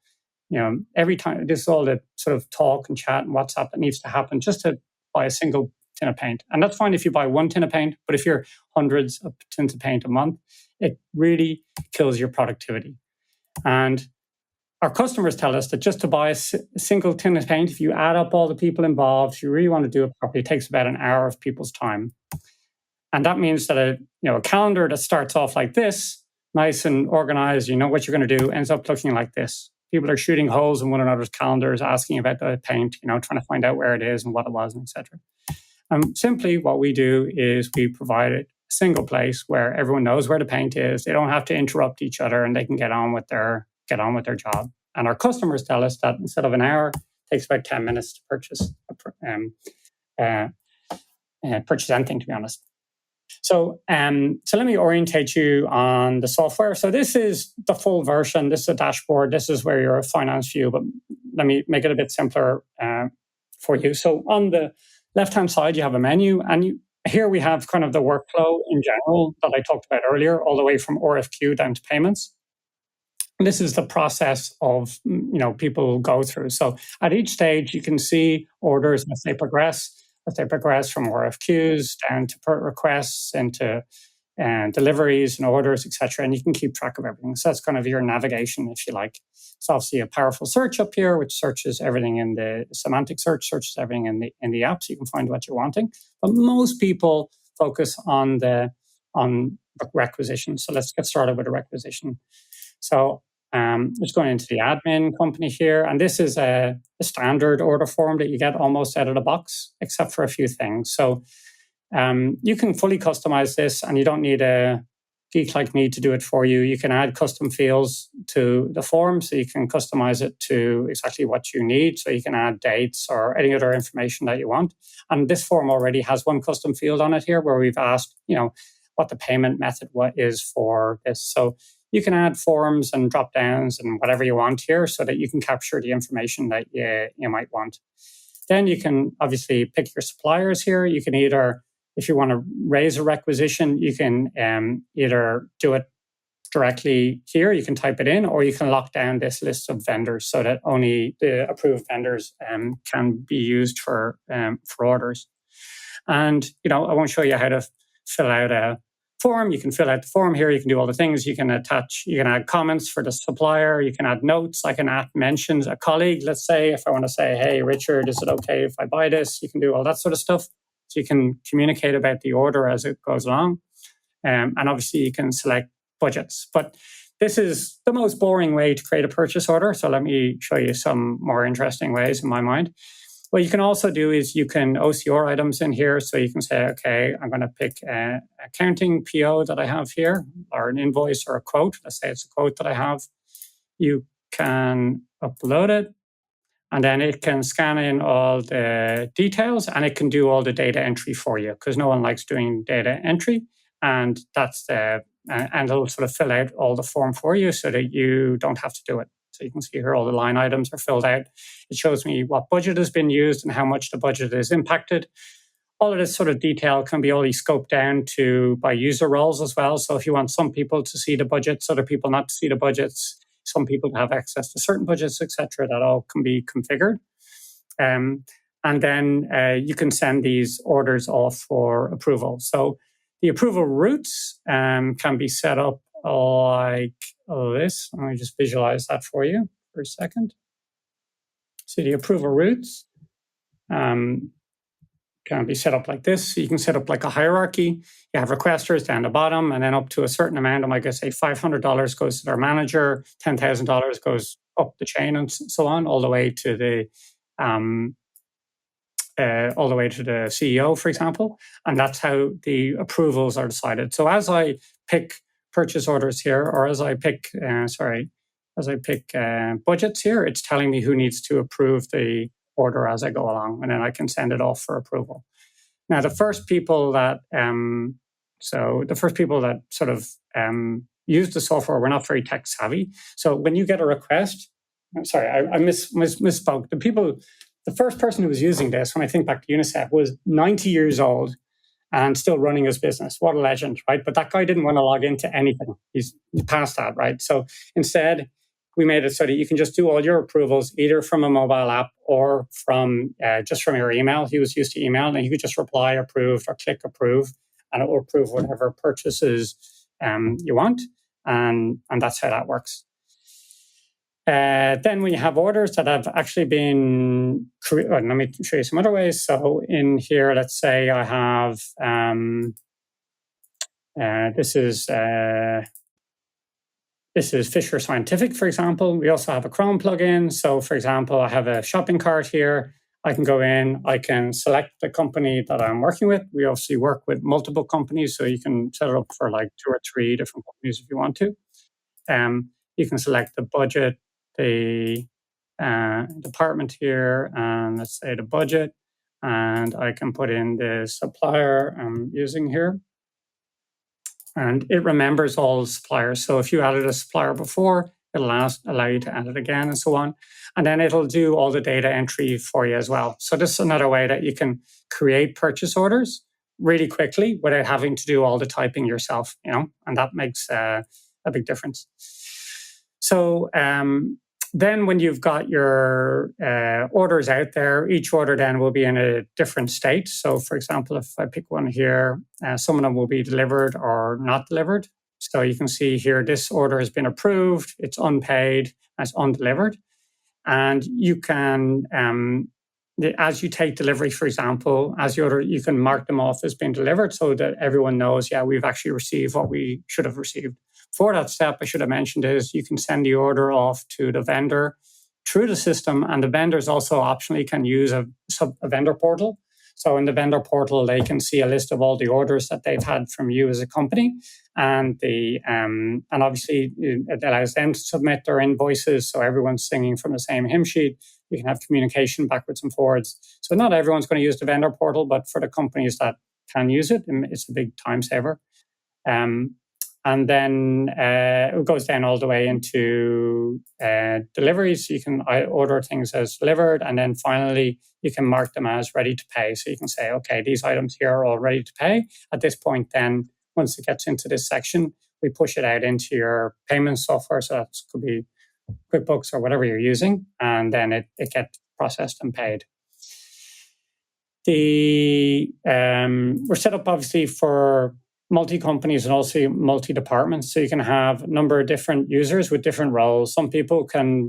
every time, this is all the sort of talk and chat and WhatsApp that needs to happen just to buy a single tin of paint. And that's fine if you buy 1 tin of paint, but if you're hundreds of tins of paint a month, it really kills your productivity. And our customers tell us that just to buy a single tin of paint, if you add up all the people involved, if you really want to do it properly, it takes about an hour of people's time. And that means that a calendar that starts off like this, nice and organized, you know what you're going to do, ends up looking like this. People are shooting holes in one another's calendars, asking about the paint, trying to find out where it is and what it was, and etc. Simply what we do is we provide a single place where everyone knows where the paint is. They don't have to interrupt each other, and they can get on with their job. And our customers tell us that instead of an hour, it takes about 10 minutes to purchase anything, to be honest. So let me orientate you on the software. So this is the full version. This is a dashboard. This is where your finance view, but let me make it a bit simpler for you. So on the left-hand side, you have a menu, and here we have kind of the workflow in general that I talked about earlier, all the way from RFQ down to payments. And this is the process of people go through. So at each stage, you can see orders as they progress from RFQs down to requests into deliveries and orders, etc. And you can keep track of everything. So that's kind of your navigation, if you like. It's obviously a powerful search up here, which searches everything in the semantic search, searches everything in the app, so you can find what you're wanting. But most people focus on requisition. So let's get started with a requisition. So just going into the admin company here, and this is a standard order form that you get almost out of the box, except for a few things. So you can fully customize this, and you don't need a geek like me to do it for you. You can add custom fields to the form, so you can customize it to exactly what you need. So you can add dates or any other information that you want. And this form already has one custom field on it here where we've asked, what the payment method is for this. So you can add forms and drop downs and whatever you want here so that you can capture the information that you might want. Then you can obviously pick your suppliers here. You can either, if you want to raise a requisition, you can either do it directly here, you can type it in, or you can lock down this list of vendors so that only the approved vendors can be used for orders. And, I won't show you how to fill out a form. You can fill out the form here. You can do all the things. You can add comments for the supplier. You can add notes. I can add mentions. A colleague, let's say, if I want to say, hey, Richard, is it okay if I buy this? You can do all that sort of stuff. So you can communicate about the order as it goes along. And obviously you can select budgets. But this is the most boring way to create a purchase order. So let me show you some more interesting ways in my mind. What you can also do is you can OCR items in here. So you can say, okay, I'm going to pick an accounting PO that I have here, or an invoice or a quote. Let's say it's a quote that I have. You can upload it, and then it can scan in all the details, and it can do all the data entry for you, because no one likes doing data entry. And and it'll sort of fill out all the form for you so that you don't have to do it. So you can see here all the line items are filled out. It shows me what budget has been used and how much the budget is impacted. All of this sort of detail can be only scoped down to by user roles as well. So if you want some people to see the budgets, other people not to see the budgets, some people to have access to certain budgets, etc., that all can be configured. And then you can send these orders off for approval. So the approval routes can be set up like this. Let me just visualize that for you for a second. So the approval routes can be set up like this. So you can set up like a hierarchy. You have requesters down the bottom, and then up to a certain amount, I might say $500 goes to their manager, $10,000 goes up the chain, and so on, all the way to the CEO, for example. And that's how the approvals are decided. So as I pick purchase orders here, or as I pick budgets here, it's telling me who needs to approve the order as I go along, and then I can send it off for approval. Now, the first people that sort of used the software were not very tech savvy. So when you get a request, I misspoke. The first person who was using this, when I think back to UNICEF, was 90 years old and still running his business. What a legend, right? But that guy didn't want to log into anything. He's past that, right? So instead, we made it so that you can just do all your approvals either from a mobile app or from just from your email. He was used to email, and you could just reply approved or click approve, and it will approve whatever purchases you want. And that's how that works. Then we have orders that have actually been created. Let me show you some other ways. So in here, let's say I have, this is Fisher Scientific, for example. We also have a Chrome plugin. So for example, I have a shopping cart here. I can go in, I can select the company that I'm working with. We obviously work with multiple companies, so you can set it up for like 2 or 3 different companies if you want to. You can select the budget, the department here, and let's say the budget, and I can put in the supplier I'm using here. And it remembers all suppliers. So if you added a supplier before, it'll allow you to add it again and so on. And then it'll do all the data entry for you as well. So this is another way that you can create purchase orders really quickly without having to do all the typing yourself, and that makes a big difference. So then when you've got your orders out there, each order then will be in a different state. So for example, if I pick one here, some of them will be delivered or not delivered. So you can see here, this order has been approved, it's unpaid, it's undelivered. And you can, as you take delivery, for example, as you order, you can mark them off as being delivered so that everyone knows, we've actually received what we should have received. For that step, I should have mentioned is you can send the order off to the vendor through the system, and the vendors also optionally can use a vendor portal. So in the vendor portal, they can see a list of all the orders that they've had from you as a company, and obviously it allows them to submit their invoices, so everyone's singing from the same hymn sheet. You can have communication backwards and forwards. So not everyone's going to use the vendor portal, but for the companies that can use it, it's a big time saver. And then it goes down all the way into deliveries. You can order things as delivered. And then finally, you can mark them as ready to pay. So you can say, okay, these items here are all ready to pay. At this point, then, once it gets into this section, we push it out into your payment software. So that could be QuickBooks or whatever you're using. And then it gets processed and paid. We're set up, obviously, for multi-companies and also multi-departments. So you can have a number of different users with different roles. Some people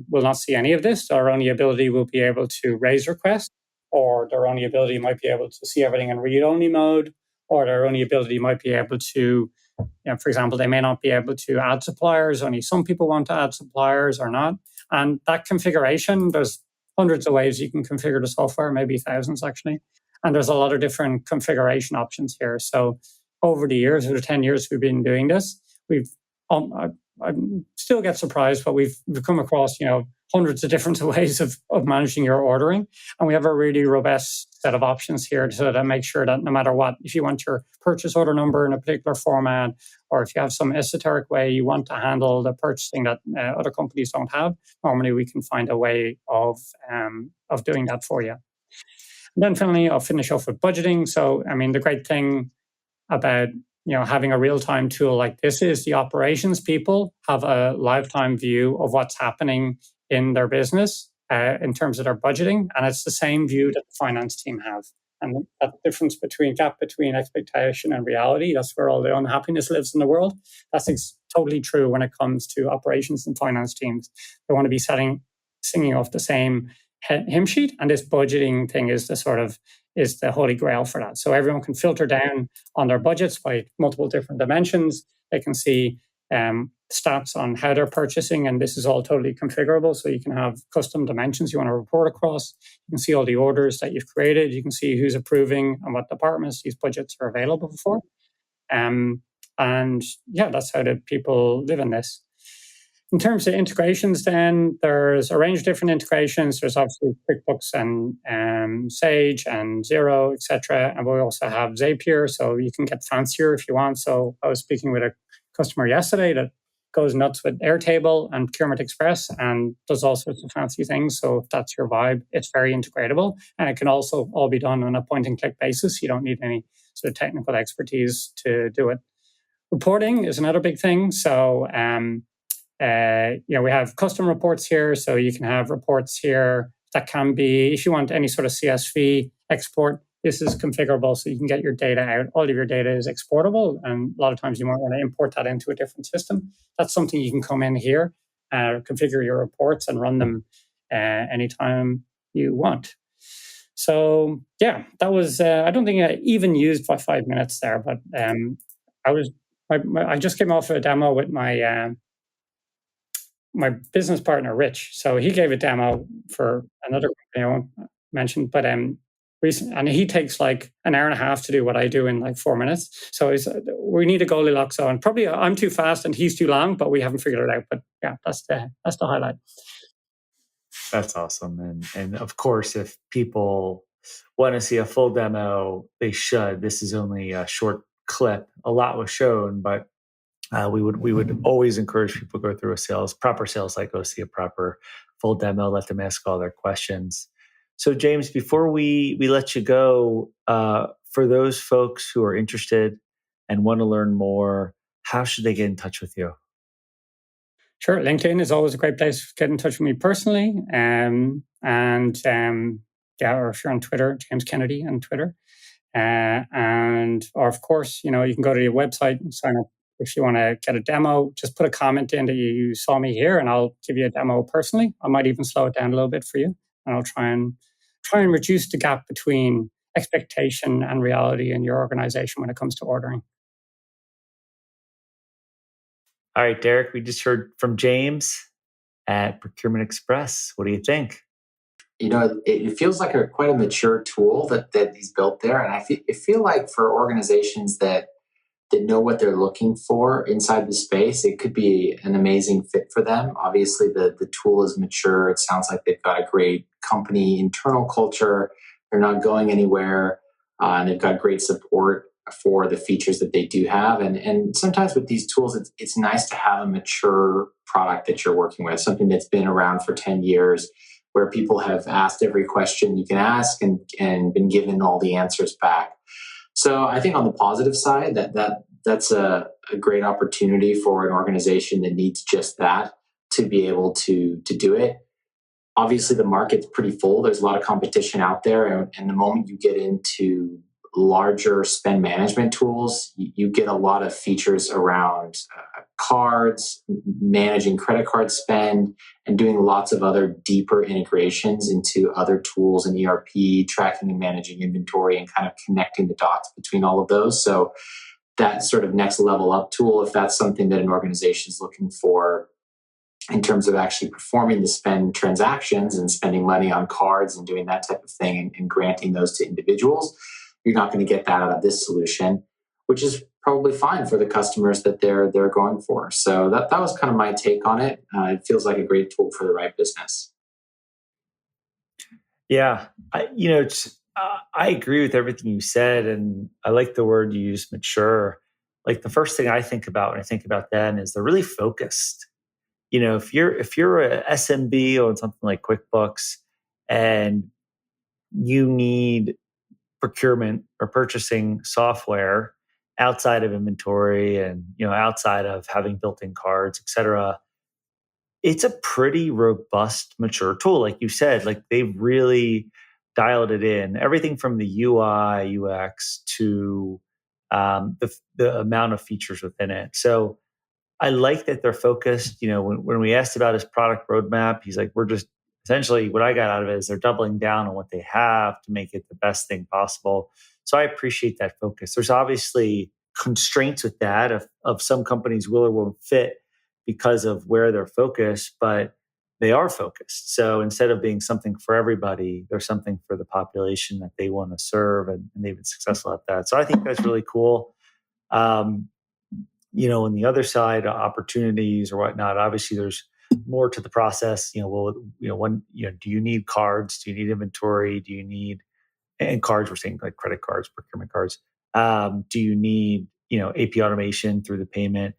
will not see any of this. Their only ability will be able to raise requests, or their only ability might be able to see everything in read-only mode, or their only ability might be able to, for example, they may not be able to add suppliers. Only some people want to add suppliers or not. And that configuration, there's hundreds of ways you can configure the software, maybe thousands actually. And there's a lot of different configuration options here. So over the years, over the 10 years we've been doing this, I still get surprised, but we've come across, hundreds of different ways of managing your ordering. And we have a really robust set of options here to make sure that no matter what, if you want your purchase order number in a particular format, or if you have some esoteric way you want to handle the purchasing that other companies don't have, normally we can find a way of doing that for you. And then finally, I'll finish off with budgeting. So, the great thing about having a real-time tool like this is the operations people have a lifetime view of what's happening in their business in terms of their budgeting, and it's the same view that the finance team have. And that difference gap between expectation and reality, that's where all the unhappiness lives in the world. That's totally true when it comes to operations and finance teams. They want to be singing off the same hymn sheet, and this budgeting thing is the holy grail for that. So everyone can filter down on their budgets by multiple different dimensions. They can see stats on how they're purchasing, and this is all totally configurable. So you can have custom dimensions you want to report across. You can see all the orders that you've created. You can see who's approving and what departments these budgets are available for. And that's how the people live in this. In terms of integrations, then, there's a range of different integrations. There's obviously QuickBooks and Sage and Xero, etc. And we also have Zapier, so you can get fancier if you want. So I was speaking with a customer yesterday that goes nuts with Airtable and Procurement Express and does all sorts of fancy things. So if that's your vibe, it's very integratable. And it can also all be done on a point-and-click basis. You don't need any sort of technical expertise to do it. Reporting is another big thing. So we have custom reports here, so you can have reports here that can be, if you want any sort of CSV export, this is configurable so you can get your data out. All of your data is exportable, and a lot of times you might want to import that into a different system. That's something you can come in here, configure your reports and run them anytime you want. So that was, I don't think I even used 5 minutes there, but I just came off a demo with my business partner, Rich. So he gave a demo for another company I won't mention, but recently, and he takes like an hour and a half to do what I do in like 4 minutes. So we need a Goldilocks zone. Probably I'm too fast and he's too long, but we haven't figured it out. But that's the highlight. That's awesome. And of course, if people want to see a full demo, they should. This is only a short clip. A lot was shown, but we would always encourage people to go through proper sales cycle, see a proper full demo, let them ask all their questions. So James, before we let you go, for those folks who are interested and want to learn more, how should they get in touch with you? Sure. LinkedIn is always a great place to get in touch with me personally. Or if you're on Twitter, James Kennedy on Twitter. Or of course, you can go to your website and sign up. If you want to get a demo, just put a comment in that you saw me here and I'll give you a demo personally. I might even slow it down a little bit for you. And I'll try and reduce the gap between expectation and reality in your organization when it comes to ordering. All right, Derek, we just heard from James at Procurement Express. What do you think? It feels like quite a mature tool that he's built there. And I feel like for organizations that know what they're looking for inside the space, it could be an amazing fit for them. Obviously, the tool is mature. It sounds like they've got a great company internal culture. They're not going anywhere, and they've got great support. for the features that they do have. And sometimes with these tools, it's nice to have a mature product that you're working with, something that's been around for 10 years, where people have asked every question you can ask and been given all the answers back. So I think on the positive side, that's a great opportunity for an organization that needs just that to be able to do it. Obviously, the market's pretty full. There's a lot of competition out there. And the moment you get into larger spend management tools, you get a lot of features around cards, managing credit card spend, and doing lots of other deeper integrations into other tools and ERP, tracking and managing inventory, and kind of connecting the dots between all of those. So that sort of next level up tool, if that's something that an organization is looking for in terms of actually performing the spend transactions and spending money on cards and doing that type of thing and granting those to individuals, you're not going to get that out of this solution, which is probably fine for the customers that they're going for. So that was kind of my take on it. It feels like a great tool for the right business. Yeah, I agree with everything you said, and I like the word you used, mature. Like the first thing I think about when I think about them is they're really focused. If you're a SMB on something like QuickBooks and you need procurement or purchasing software outside of inventory and outside of having built-in cards, et cetera, it's a pretty robust, mature tool. Like you said, like they've really dialed it in. Everything from the UI, UX to the amount of features within it. So I like that they're focused. When we asked about his product roadmap, he's like, we're just essentially what I got out of it is they're doubling down on what they have to make it the best thing possible. So I appreciate that focus. There's obviously constraints with that of some companies will or won't fit because of where they're focused, but they are focused. So instead of being something for everybody, they're something for the population that they want to serve, and they've been successful at that. So I think that's really cool. On the other side, opportunities or whatnot, obviously there's more to the process. Do you need cards? Do you need inventory? Do you need, and cards, we're saying like credit cards, procurement cards. Do you need, AP automation through the payment?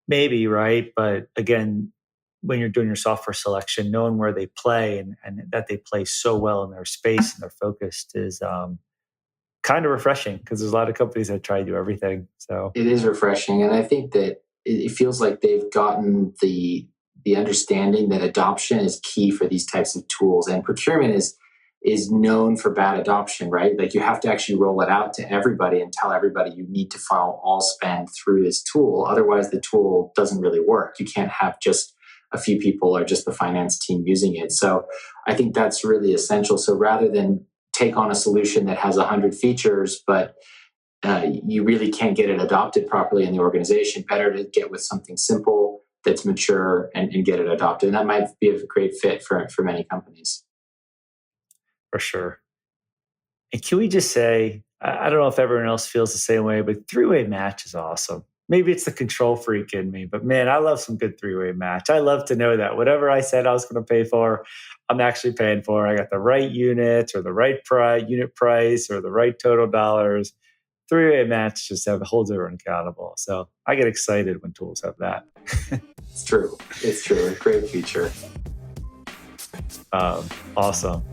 Maybe, right? But again, when you're doing your software selection, knowing where they play and that they play so well in their space and they're focused is kind of refreshing because there's a lot of companies that try to do everything. So it is refreshing. And I think that it feels like they've gotten the understanding that adoption is key for these types of tools. And procurement is known for bad adoption, right? Like you have to actually roll it out to everybody and tell everybody you need to funnel all spend through this tool. Otherwise, the tool doesn't really work. You can't have just a few people or just the finance team using it. So I think that's really essential. So rather than take on a solution that has 100 features, but you really can't get it adopted properly in the organization, better to get with something simple that's mature and get it adopted. And that might be a great fit for many companies. For sure. And can we just say, I don't know if everyone else feels the same way, but three-way match is awesome. Maybe it's the control freak in me, but man, I love some good three-way match. I love to know that whatever I said I was going to pay for, I'm actually paying for. I got the right units or the right unit price or the right total dollars. Three-way match just holds everyone accountable. So I get excited when tools have that. It's true. It's true. A great feature. Awesome.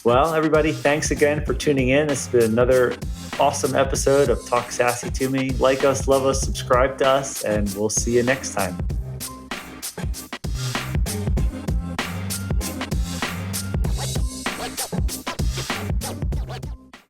Well, everybody, thanks again for tuning in. This has been another awesome episode of Talk SaaSy to Me. Like us, love us, subscribe to us, and we'll see you next time.